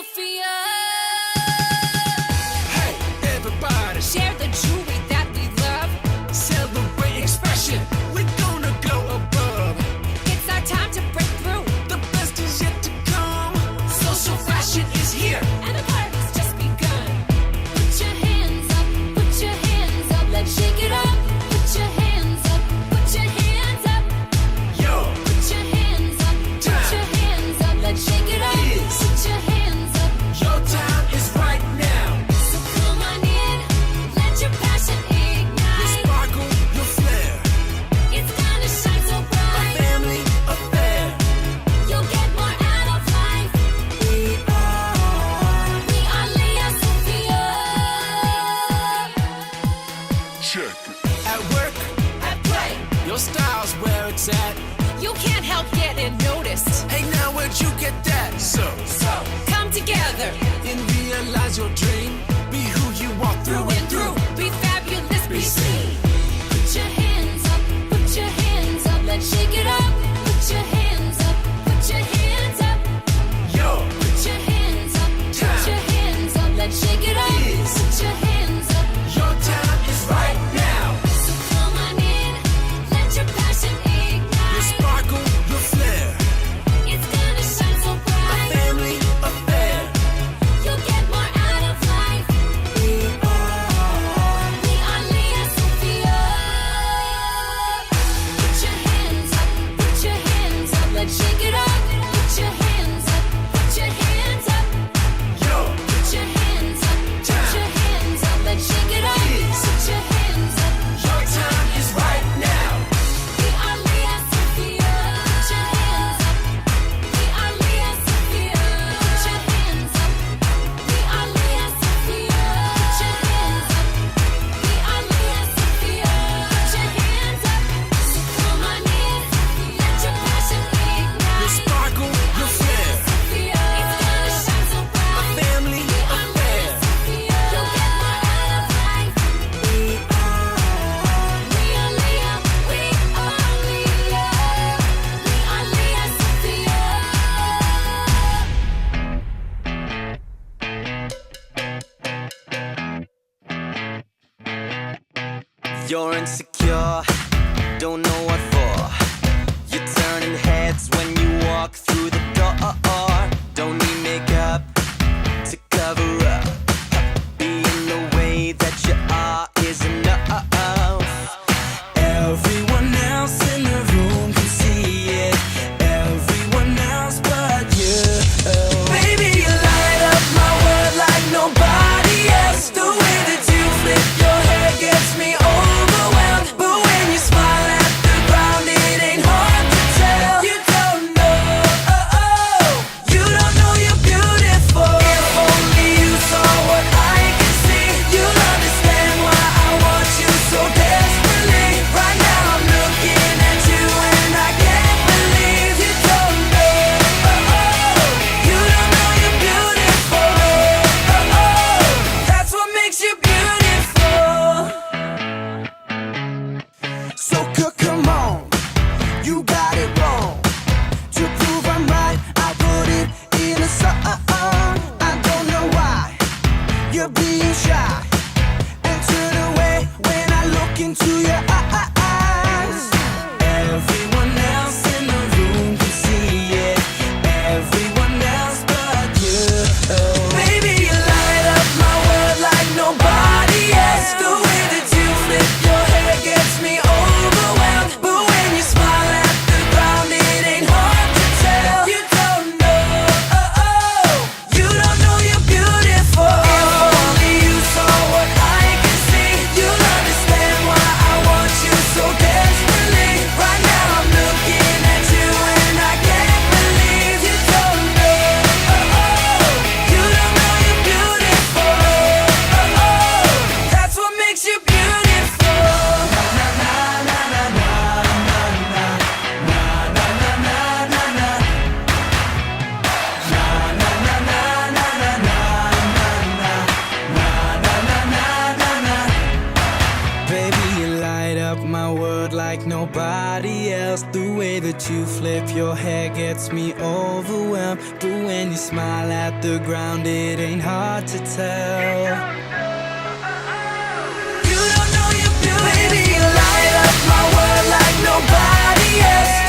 Sophia. Hey, everybody, Share the jewelry that we love. celebrate expression. We're gonna go above. It's our time to break through. The best is yet to come. Social fashion is here. And the party's just begun. Put your hands up, put your hands up, let's shake it up. Put your hands up, put your hands up. Yo, Put your hands up, put your hands up, let's shake it up. Yes. Put your hands up, your time is right now. so come on in, let your passion Your ignite. sparkle, your flair, It's gonna shine so a bright. family affair. You'll get more out of life. We are. We are Leah Sophia. Check it. At work, At play, your style's where it's at. you can't help getting noticed. Hey, now where'd you get that? So Come together, and realize your dream. Be who you are through and through. be fabulous, be seen. Put your hands up, put your hands up, let's shake it up. Put your hands up, put your hands up. Yo, Put your hands up, put your hands up, let's shake it up. Yes. Put your hands up, your time is right now. so come on in, let your passion Your ignite. sparkle, your flair, It's gonna shine so a bright. family affair. You'll get more out of life. We are. We are Leah Sophia. Put your hands up, put your hands up, let's shake it up. Put your hands up, put your hands up. Yo, Put your hands up, put your hands up, let's shake it up. Yes. Put your hands up. your time is right now. We are Leah Sophia. Put your hands up. We are Leah Sophia. Put your hands up. We are Leah Sophia. Put your hands up. We are Leah Sophia. Put your hands up. So come on in, let your passion ignite. Your sparkle, your flair, Sophia. It's gonna shine so a bright. family We are affair. Leah Sophia. You'll get more out of life. We are. We are Leah. We are Leah. We are Leah Sophia. You're insecure, don't know what for. You're turning heads when you walk through the door. Don't need makeup to cover up. Being the way that you are is enough. Everyone else in the room can see it. Everyone else but you. Baby, you light up my world like nobody else. The way that you flip your hair gets me overwhelmed. But when you smile at the ground, it ain't hard to tell. You don't know, you don't know you're beautiful. If only you saw what I can see, you'll understand why I want you so desperately. Right now I'm looking at you and I can't believe you don't know, you don't know you're beautiful. That's what makes you beautiful. So come on, you got it wrong. To prove I'm right, I put it in a song. I don't know why you're being shy and turn away when I look into your eyes. Everyone else in the room can see it. Everyone else but you. Baby, you light up my world like nobody else. The way that you flip your hair gets me overwhelmed. But when you smile at the ground, it ain't hard to tell. You don't know, you don't know you're beautiful. If only you saw what I can see, you'll understand why I want else. The way that you flip your hair gets me overwhelmed. But when you smile at the ground, it ain't hard to tell. You don't know you're beautiful. Baby, you light up my world like nobody else.